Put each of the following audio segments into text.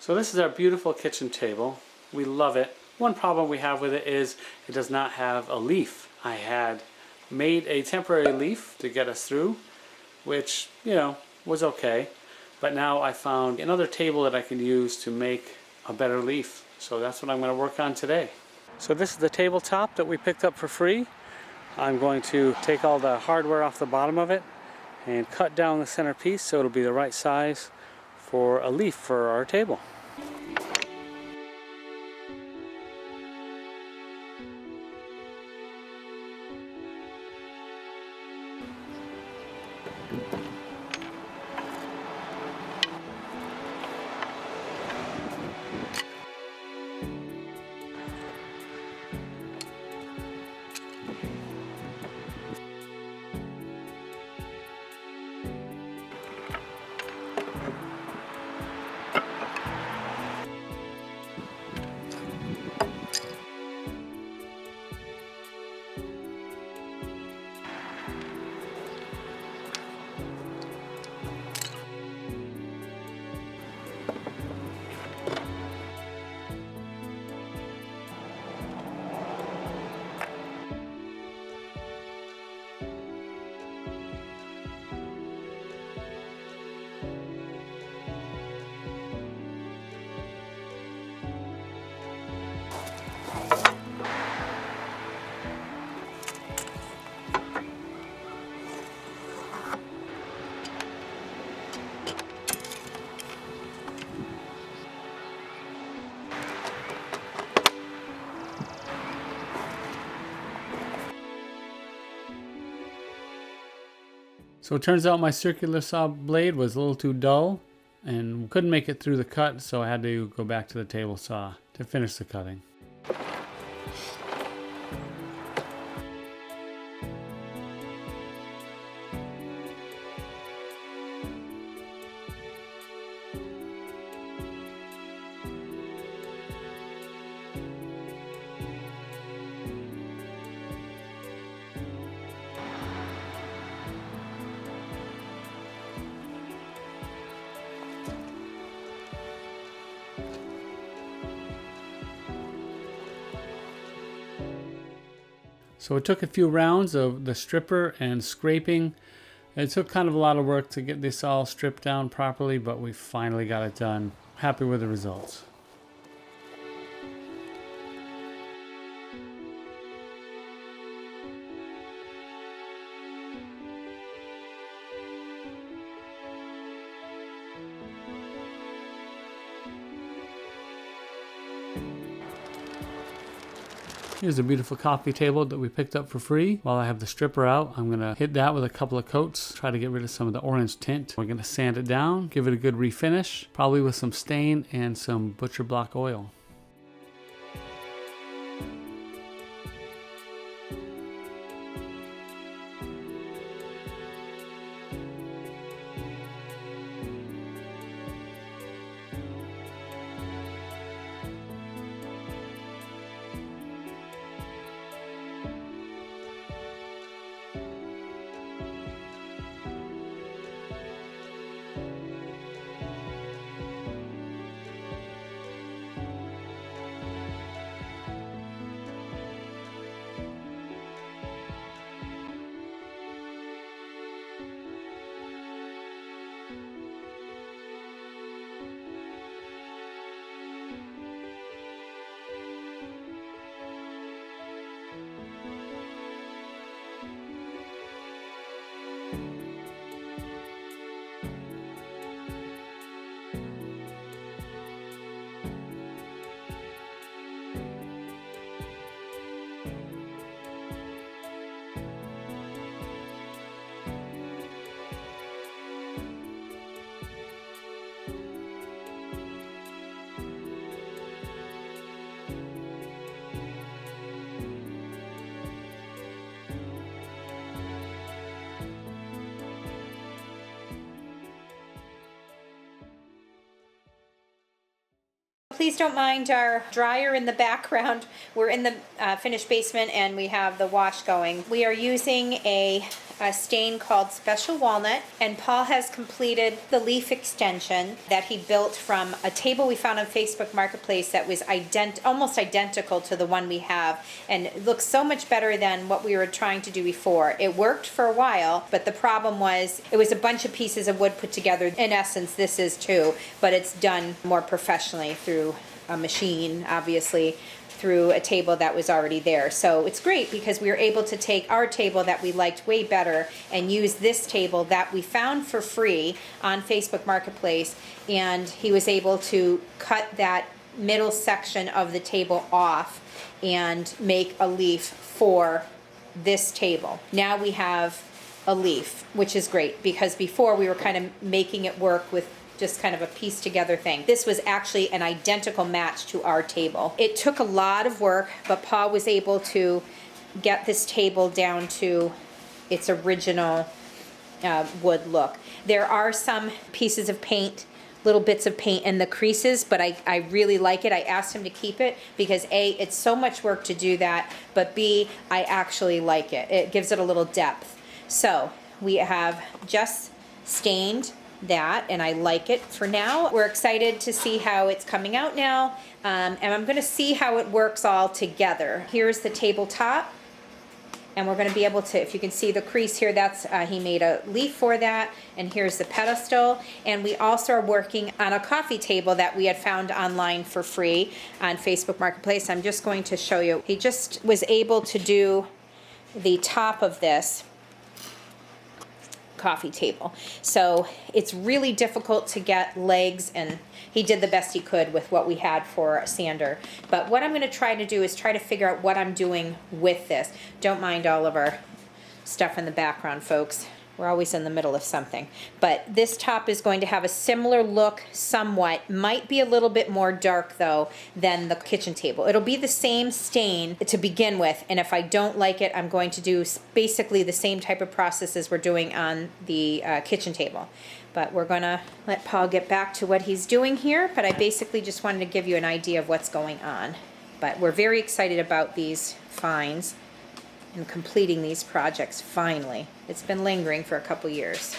So this is our beautiful kitchen table. We love it. One problem we have with it is it does not have a leaf. I had made a temporary leaf to get us through, which, was okay. But now I found another table that I can use to make a better leaf. So that's what I'm going to work on today. So this is the tabletop that we picked up for free. I'm going to take all the hardware off the bottom of it and cut down the center piece so it'll be the right size for a leaf for our table. So it turns out my circular saw blade was a little too dull and couldn't make it through the cut, so I had to go back to the table saw to finish the cutting. So it took a few rounds of the stripper and scraping. It took kind of a lot of work to get this all stripped down properly, but we finally got it done. Happy with the results. Here's a beautiful coffee table that we picked up for free. While I have the stripper out, I'm gonna hit that with a couple of coats, try to get rid of some of the orange tint. We're gonna sand it down, give it a good refinish, probably with some stain and some butcher block oil. please don't mind our dryer in the background. We're in the finished basement and we have the wash going. We are using a stain called Special Walnut, and Paul has completed the leaf extension that he built from a table we found on Facebook Marketplace that was almost identical to the one we have, and it looks so much better than what we were trying to do before. It worked for a while, but the problem was it was a bunch of pieces of wood put together. In essence, this is too, but it's done more professionally through a machine, obviously, through a table that was already there. So it's great because we were able to take our table that we liked way better and use this table that we found for free on Facebook Marketplace, and he was able to cut that middle section of the table off and make a leaf for this table. Now we have a leaf, which is great because before we were kind of making it work with just kind of a piece together thing. This was actually an identical match to our table. It took a lot of work, but Paul was able to get this table down to its original wood look. There are some pieces of paint, little bits of paint in the creases, but I really like it. I asked him to keep it because A, it's so much work to do that, but B, I actually like it. It gives it a little depth. So we have just stained that, and I like it for now. We're excited to see how it's coming out now, and I'm going to see how it works all together. Here's the tabletop, and we're going to be able to, if you can see the crease here, that's he made a leaf for that, and here's the pedestal. And we also are working on a coffee table that we had found online for free on Facebook Marketplace. I'm just going to show you. He just was able to do the top of this coffee table. So it's really difficult to get legs, and he did the best he could with what we had for a sander. But what I'm going to try to do is try to figure out what I'm doing with this. Don't mind all of our stuff in the background, folks. We're always in the middle of something. But this top is going to have a similar look somewhat. Might be a little bit more dark, though, than the kitchen table. It'll be the same stain to begin with, and if I don't like it, I'm going to do basically the same type of process as we're doing on the kitchen table. But we're going to let Paul get back to what he's doing here, but I basically just wanted to give you an idea of what's going on. But we're very excited about these finds and completing these projects finally. It's been lingering for a couple years.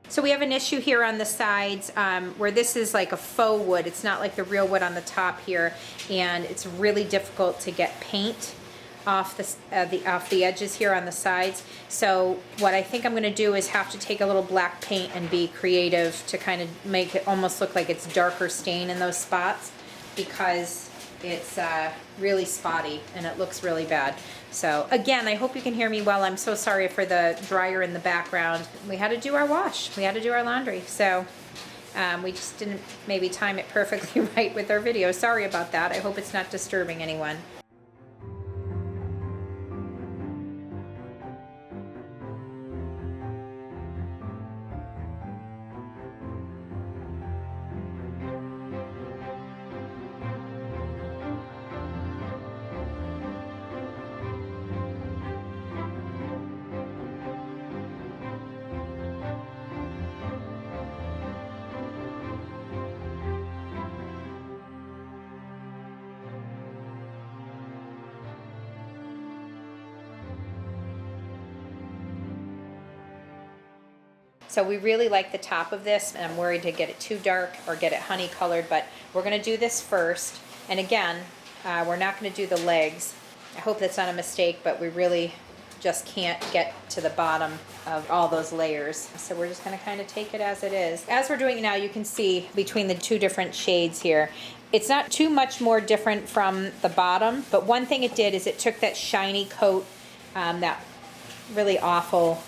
So we have an issue here on the sides where this is like a faux wood. It's not like the real wood on the top here, and it's really difficult to get paint off the edges here on the sides. So what I think I'm going to do is have to take a little black paint and be creative to kind of make it almost look like it's darker stain in those spots, because it's really spotty and it looks really bad. So again, I hope you can hear me well. I'm so sorry for the dryer in the background. We had to do our wash. We had to do our laundry. So we just didn't maybe time it perfectly right with our video. Sorry about that. I hope it's not disturbing anyone. So we really like the top of this, and I'm worried to get it too dark or get it honey colored, but we're going to do this first. And again, we're not going to do the legs. I hope that's not a mistake, but we really just can't get to the bottom of all those layers. So we're just gonna kind of take it as it is. As we're doing it now, you can see between the two different shades here, it's not too much more different from the bottom, but one thing it did is it took that shiny coat, that really awful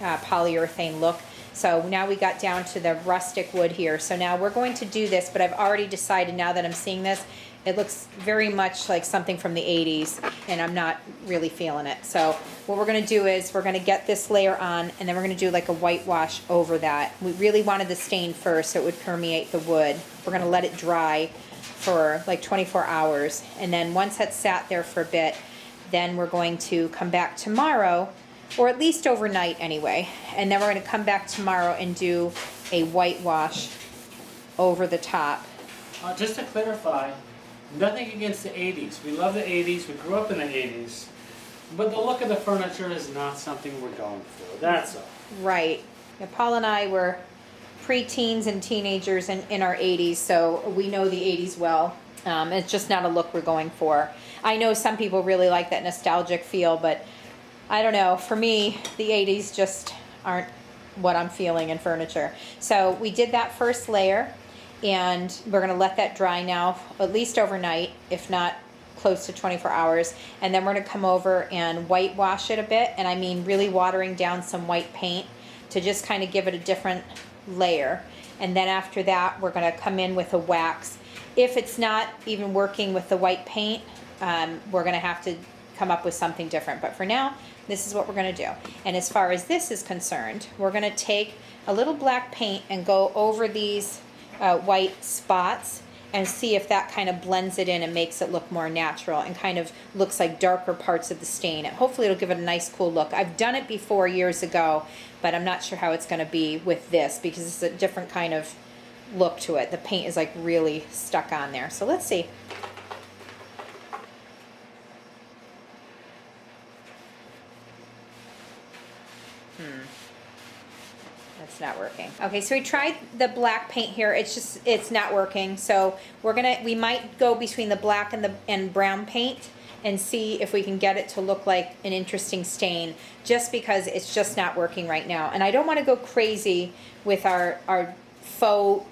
polyurethane look. So now we got down to the rustic wood here. So now we're going to do this, but I've already decided now that I'm seeing this, it looks very much like something from the 80s, and I'm not really feeling it. So what we're gonna do is we're gonna get this layer on, and then we're gonna do like a whitewash over that. We really wanted the stain first so it would permeate the wood. We're gonna let it dry for like 24 hours, and then once that's sat there for a bit, then we're going to come back tomorrow, or at least overnight anyway, and then we're gonna come back tomorrow and do a whitewash over the top. Just to clarify, nothing against the 80s. We love the 80s. We grew up in the 80s. But the look of the furniture is not something we're going for. That's all. Right. Yeah, Paul and I were pre-teens and teenagers in our 80s, so we know the 80s well. It's just not a look we're going for. I know some people really like that nostalgic feel, but I don't know. For me, the 80s just aren't what I'm feeling in furniture. So we did that first layer, and we're gonna let that dry now, at least overnight, if not close to 24 hours. And then we're gonna come over and whitewash it a bit, and I mean really watering down some white paint to just kind of give it a different layer. And then after that, we're gonna come in with a wax. If it's not even working with the white paint, we're gonna have to come up with something different. But for now, this is what we're gonna do. And as far as this is concerned, we're gonna take a little black paint and go over these white spots and see if that kind of blends it in and makes it look more natural and kind of looks like darker parts of the stain. And hopefully it'll give it a nice cool look. I've done it before years ago, but I'm not sure how it's gonna be with this because it's a different kind of look to it. The paint is like really stuck on there. So let's see. That's not working. Okay, so we tried the black paint here. It's not working. So we might go between the black and brown paint and see if we can get it to look like an interesting stain, just because it's just not working right now. And I don't want to go crazy with our faux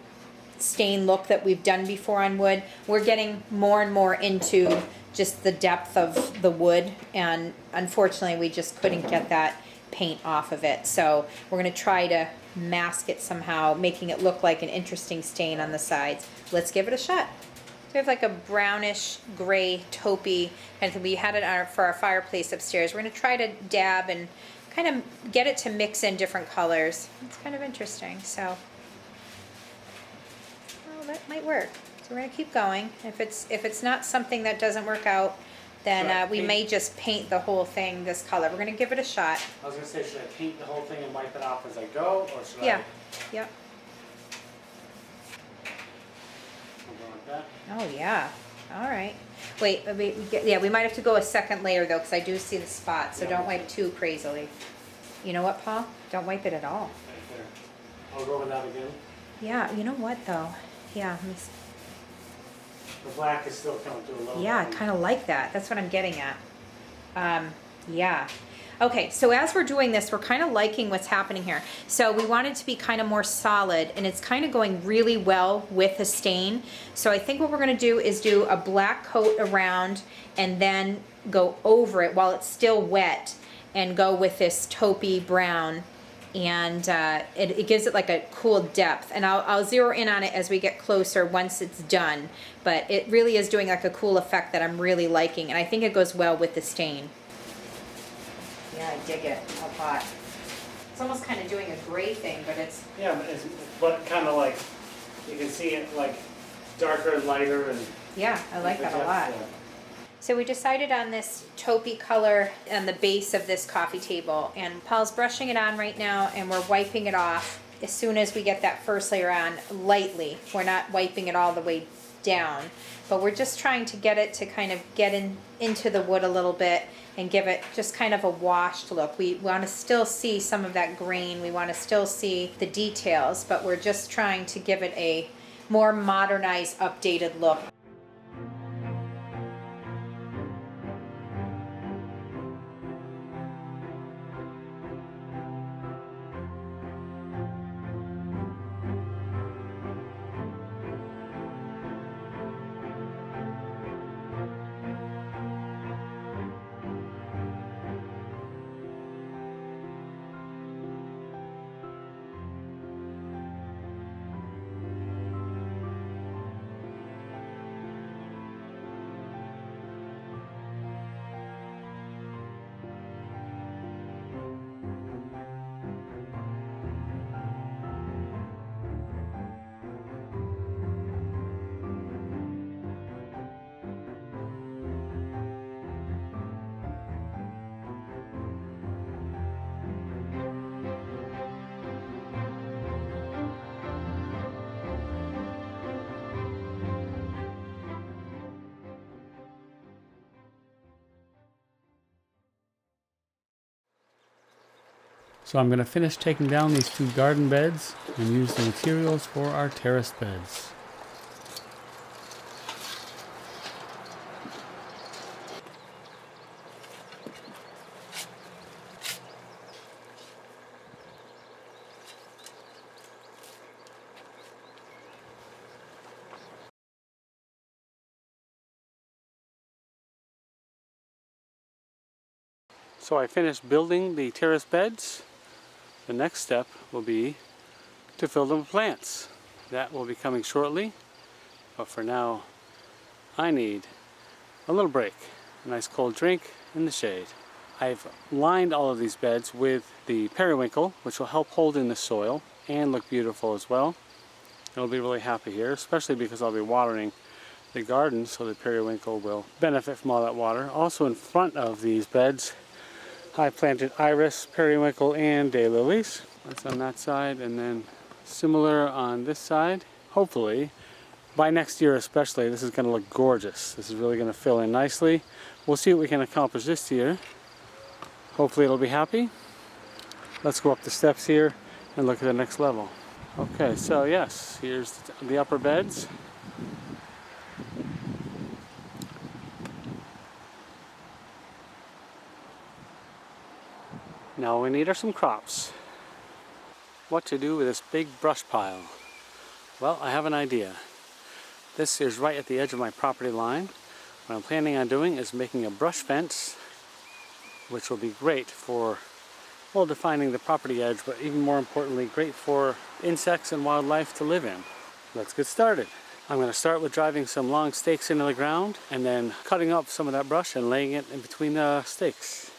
stain look that we've done before on wood. We're getting more and more into just the depth of the wood, and unfortunately we just couldn't get that paint off of it. So we're going to try to mask it somehow, making it look like an interesting stain on the sides. Let's give it a shot. So we have like a brownish gray taupey kind of thing. We had it for our fireplace upstairs. We're going to try to dab and kind of get it to mix in different colors. It's kind of interesting. So well, that might work. So we're going to keep going. If it's not something that doesn't work out, then we may just paint the whole thing this color. We're going to give it a shot. I was going to say, should I paint the whole thing and wipe it off as I go, or should Yeah. I? Yep. Something like that? Oh yeah. All right. Wait. Yeah, we might have to go a second layer though, because I do see the spot. So Yeah, don't wipe too crazily. You know what, Paul? Don't wipe it at all. Right there. I'll go over that again. Yeah. You know what though? Yeah. Let me see. The black is still coming through a little Yeah, I bit. kind of like that. That's what I'm getting at. Yeah. Okay, so as we're doing this, we're kind of liking what's happening here. So we want it to be kind of more solid, and it's kind of going really well with the stain. So I think what we're going to do is do a black coat around and then go over it while it's still wet and go with this taupey brown. And it gives it like a cool depth, and I'll zero in on it as we get closer once it's done, but it really is doing like a cool effect that I'm really liking, and I think it goes well with the stain. Yeah, I dig it a lot. It's almost kind of doing a gray thing, but it's... Yeah, but kind of like, you can see it like darker and lighter. And yeah, I like that a lot. So we decided on this taupey color on the base of this coffee table, and Paul's brushing it on right now, and we're wiping it off as soon as we get that first layer on lightly. We're not wiping it all the way down, but we're just trying to get it to kind of get into the wood a little bit and give it just kind of a washed look. We want to still see some of that grain. We want to still see the details, but we're just trying to give it a more modernized, updated look. So I'm going to finish taking down these 2 garden beds and use the materials for our terraced beds. So I finished building the terrace beds. The next step will be to fill them with plants. That will be coming shortly, but for now I need a little break, a nice cold drink in the shade. I've lined all of these beds with the periwinkle, which will help hold in the soil and look beautiful as well. It'll be really happy here, especially because I'll be watering the garden, so the periwinkle will benefit from all that water. Also in front of these beds, I planted iris, periwinkle, and daylilies. That's on that side, and then similar on this side. Hopefully, by next year especially, this is going to look gorgeous. This is really going to fill in nicely. We'll see what we can accomplish this year. Hopefully it'll be happy. Let's go up the steps here and look at the next level. Okay, so yes, here's the upper beds. Now we need are some crops. What to do with this big brush pile? Well, I have an idea. This is right at the edge of my property line. What I'm planning on doing is making a brush fence, which will be great for, well, defining the property edge, but even more importantly, great for insects and wildlife to live in. Let's get started. I'm going to start with driving some long stakes into the ground and then cutting up some of that brush and laying it in between the stakes.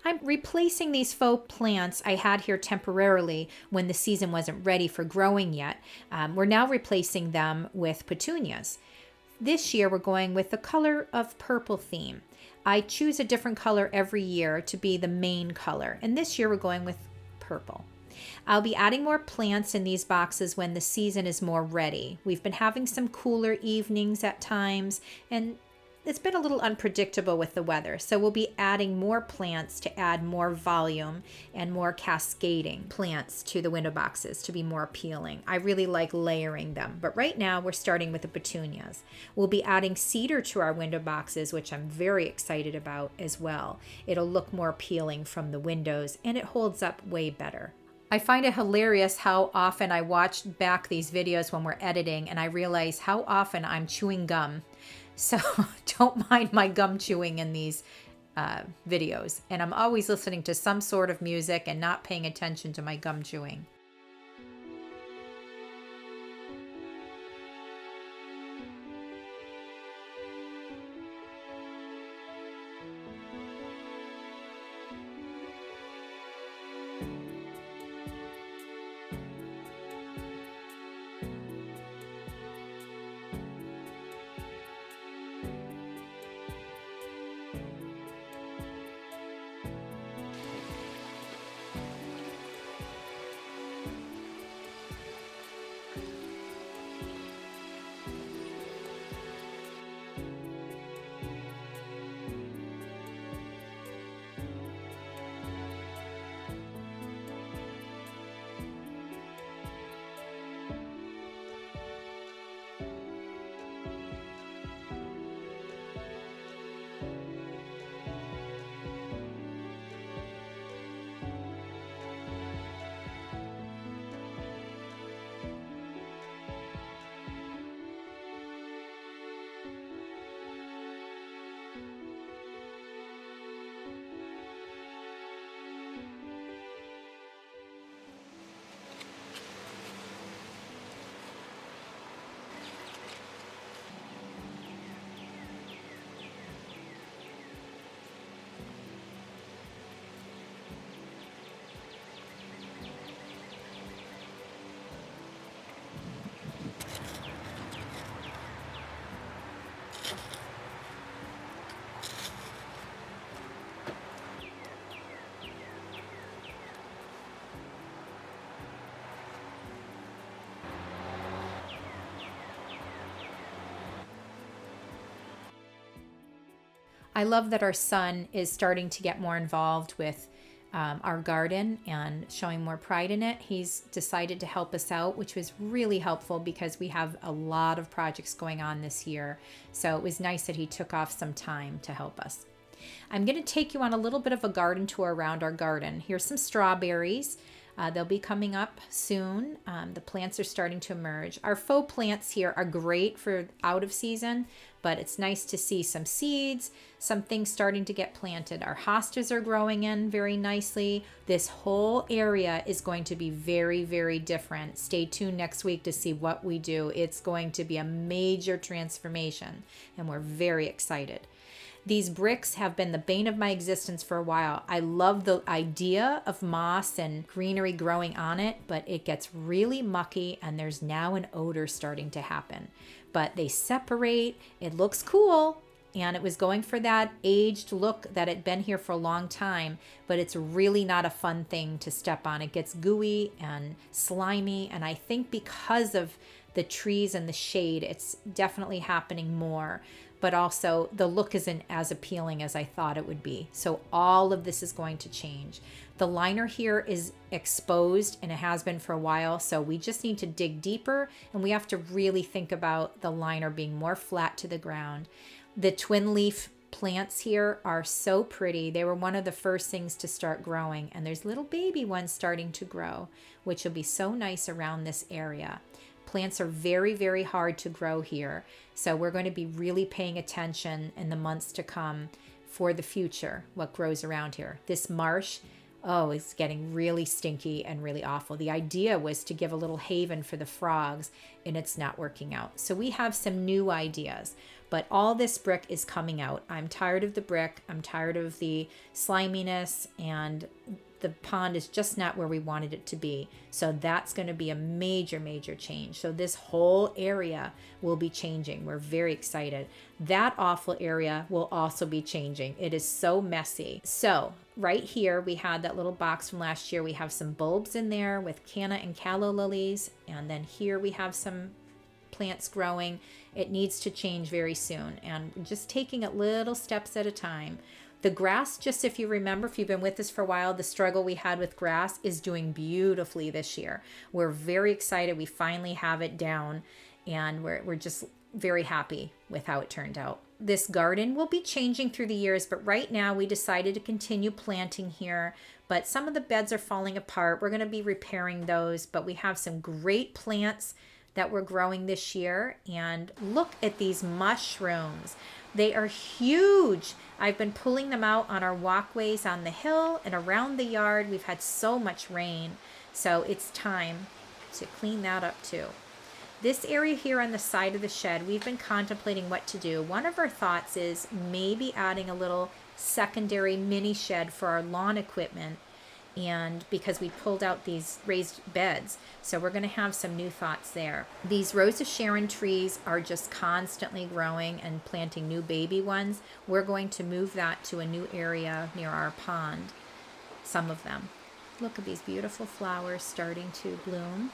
I'm replacing these faux plants I had here temporarily when the season wasn't ready for growing yet. We're now replacing them with petunias. This year we're going with the color of purple theme. I choose a different color every year to be the main color, and this year we're going with purple. I'll be adding more plants in these boxes when the season is more ready. We've been having some cooler evenings at times, and it's been a little unpredictable with the weather, so we'll be adding more plants to add more volume and more cascading plants to the window boxes to be more appealing. I really like layering them, but right now we're starting with the petunias. We'll be adding cedar to our window boxes, which I'm very excited about as well. It'll look more appealing from the windows, and it holds up way better. I find it hilarious how often I watch back these videos when we're editing, and I realize how often I'm chewing gum. So don't mind my gum chewing in these videos. And I'm always listening to some sort of music and not paying attention to my gum chewing. I love that our son is starting to get more involved with our garden and showing more pride in it. He's decided to help us out, which was really helpful because we have a lot of projects going on this year. So it was nice that he took off some time to help us. I'm going to take you on a little bit of a garden tour around our garden. Here's some strawberries. They'll be coming up soon. The plants are starting to emerge. Our faux plants here are great for out of season, but it's nice to see some seeds, some things starting to get planted. Our hostas are growing in very nicely. This whole area is going to be very, very different. Stay tuned next week to see what we do. It's going to be a major transformation, and we're very excited. These bricks have been the bane of my existence for a while. I love the idea of moss and greenery growing on it, but it gets really mucky and there's now an odor starting to happen. But they separate, it looks cool, and it was going for that aged look that had been here for a long time, but it's really not a fun thing to step on. It gets gooey and slimy, and I think because of the trees and the shade, it's definitely happening more. But also the look isn't as appealing as I thought it would be. So all of this is going to change. The liner here is exposed and it has been for a while. So we just need to dig deeper and we have to really think about the liner being more flat to the ground. The twin leaf plants here are so pretty. They were one of the first things to start growing, and there's little baby ones starting to grow, which will be so nice around this area. Plants are very, very hard to grow here. So we're going to be really paying attention in the months to come for the future, what grows around here. This marsh, it's getting really stinky and really awful. The idea was to give a little haven for the frogs, and it's not working out. So we have some new ideas, but all this brick is coming out. I'm tired of the brick. I'm tired of the sliminess, and the pond is just not where we wanted it to be. So that's going to be a major, major change. So this whole area will be changing. We're very excited. That awful area will also be changing. It is so messy. So right here, we had that little box from last year. We have some bulbs in there with canna and calla lilies. And then here we have some plants growing. It needs to change very soon. And we're just taking it little steps at a time. The grass, just if you remember, if you've been with us for a while, the struggle we had with grass is doing beautifully this year. We're very excited. We finally have it down, and we're just very happy with how it turned out. This garden will be changing through the years, but right now we decided to continue planting here, but some of the beds are falling apart. We're going to be repairing those, but we have some great plants that we're growing this year. And look at these mushrooms. They are huge. I've been pulling them out on our walkways on the hill and around the yard. We've had so much rain, so it's time to clean that up too. This area here on the side of the shed, we've been contemplating what to do. One of our thoughts is maybe adding a little secondary mini shed for our lawn equipment, and because we pulled out these raised beds. So we're going to have some new thoughts there. These Rose of Sharon trees are just constantly growing and planting new baby ones. We're going to move that to a new area near our pond, some of them. Look at these beautiful flowers starting to bloom.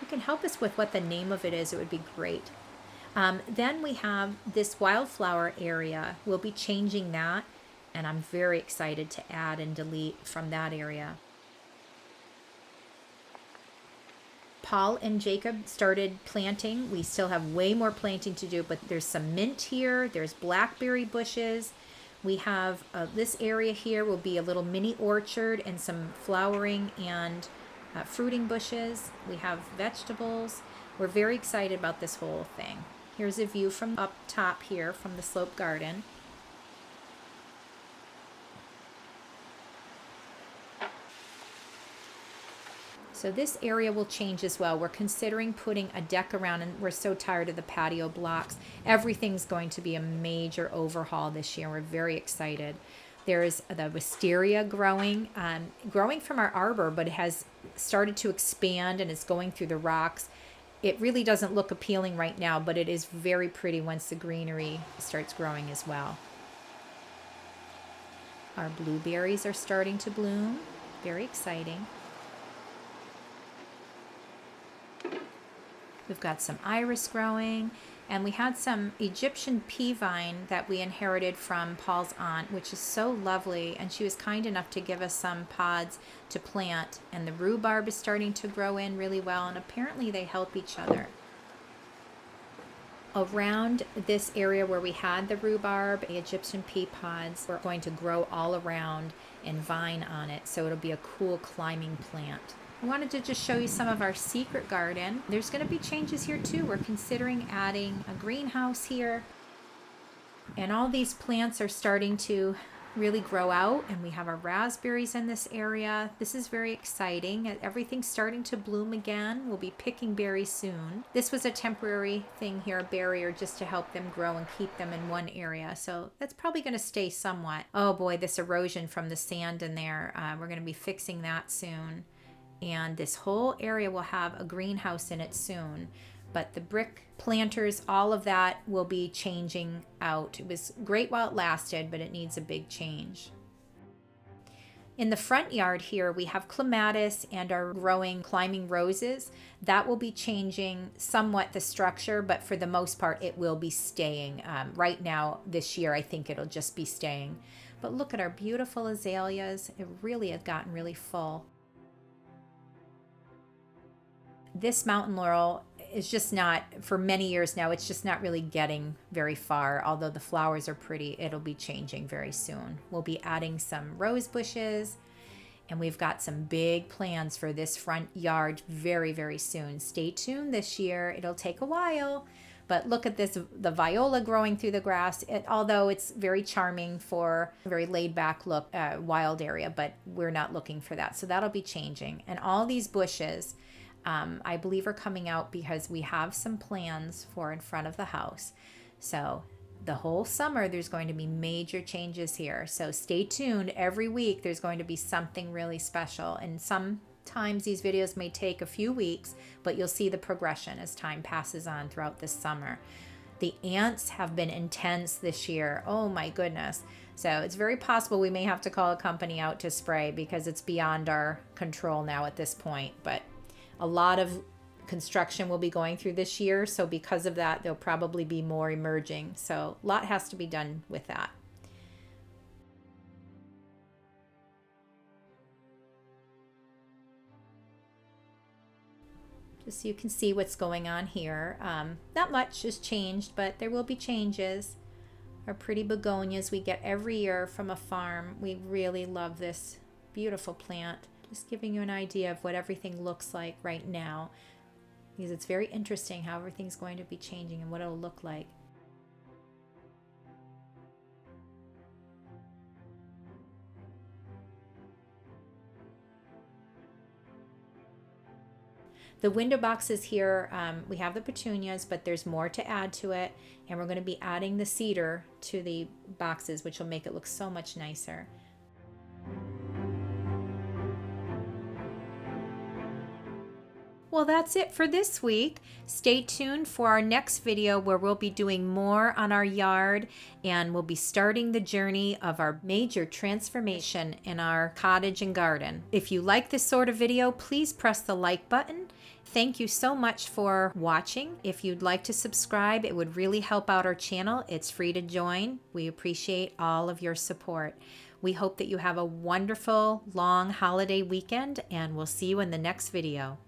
You can help us with what the name of it is, it would be great. Then we have this wildflower area. We'll be changing that, and I'm very excited to add and delete from that area. Paul and Jacob started planting. We still have way more planting to do, but there's some mint here. There's blackberry bushes. We have this area here will be a little mini orchard and some flowering and fruiting bushes. We have vegetables. We're very excited about this whole thing. Here's a view from up top here from the slope garden. So this area will change as well. We're considering putting a deck around, and we're so tired of the patio blocks. Everything's going to be a major overhaul this year. We're very excited. There's the wisteria growing from our arbor, but it has started to expand and it's going through the rocks. It really doesn't look appealing right now, but it is very pretty once the greenery starts growing as well. Our blueberries are starting to bloom. Very exciting. We've got some iris growing, and we had some Egyptian pea vine that we inherited from Paul's aunt, which is so lovely, and she was kind enough to give us some pods to plant, and the rhubarb is starting to grow in really well, and apparently they help each other. Around this area where we had the rhubarb, the Egyptian pea pods are going to grow all around and vine on it, so it'll be a cool climbing plant. I wanted to just show you some of our secret garden. There's going to be changes here too. We're considering adding a greenhouse here. And all these plants are starting to really grow out, and we have our raspberries in this area. This is very exciting. Everything's starting to bloom again. We'll be picking berries soon. This was a temporary thing here, a barrier just to help them grow and keep them in one area. So that's probably going to stay somewhat. Oh boy, this erosion from the sand in there. We're going to be fixing that soon. And this whole area will have a greenhouse in it soon. But the brick planters, all of that will be changing out. It was great while it lasted, but it needs a big change. In the front yard here, we have clematis and our growing climbing roses. That will be changing somewhat the structure, but for the most part, it will be staying. Right now, this year, I think it'll just be staying. But look at our beautiful azaleas. It really has gotten really full. This mountain laurel is just not, for many years now, it's just not really getting very far. Although the flowers are pretty, it'll be changing very soon. We'll be adding some rose bushes, and we've got some big plans for this front yard very, very soon. Stay tuned this year. It'll take a while, but look at this, the viola growing through the grass. Although it's very charming for a very laid back look, wild area, but we're not looking for that. So that'll be changing. And all these bushes, I believe are coming out because we have some plans for in front of the house. So the whole summer there's going to be major changes here. So stay tuned. Every week there's going to be something really special. And sometimes these videos may take a few weeks, but you'll see the progression as time passes on throughout this summer. The ants have been intense this year. Oh my goodness. So it's very possible we may have to call a company out to spray because it's beyond our control now at this point. But a lot of construction will be going through this year, so because of that, there'll probably be more emerging. So a lot has to be done with that. Just so you can see what's going on here. Not much has changed, but there will be changes. Our pretty begonias we get every year from a farm. We really love this beautiful plant. Just giving you an idea of what everything looks like right now, because it's very interesting how everything's going to be changing and what it'll look like. The window boxes here, we have the petunias, but there's more to add to it, and we're going to be adding the cedar to the boxes, which will make it look so much nicer. Well, that's it for this week. Stay tuned for our next video where we'll be doing more on our yard, and we'll be starting the journey of our major transformation in our cottage and garden. If you like this sort of video, please press the like button. Thank you so much for watching. If you'd like to subscribe, it would really help out our channel. It's free to join. We appreciate all of your support. We hope that you have a wonderful, long holiday weekend, and we'll see you in the next video.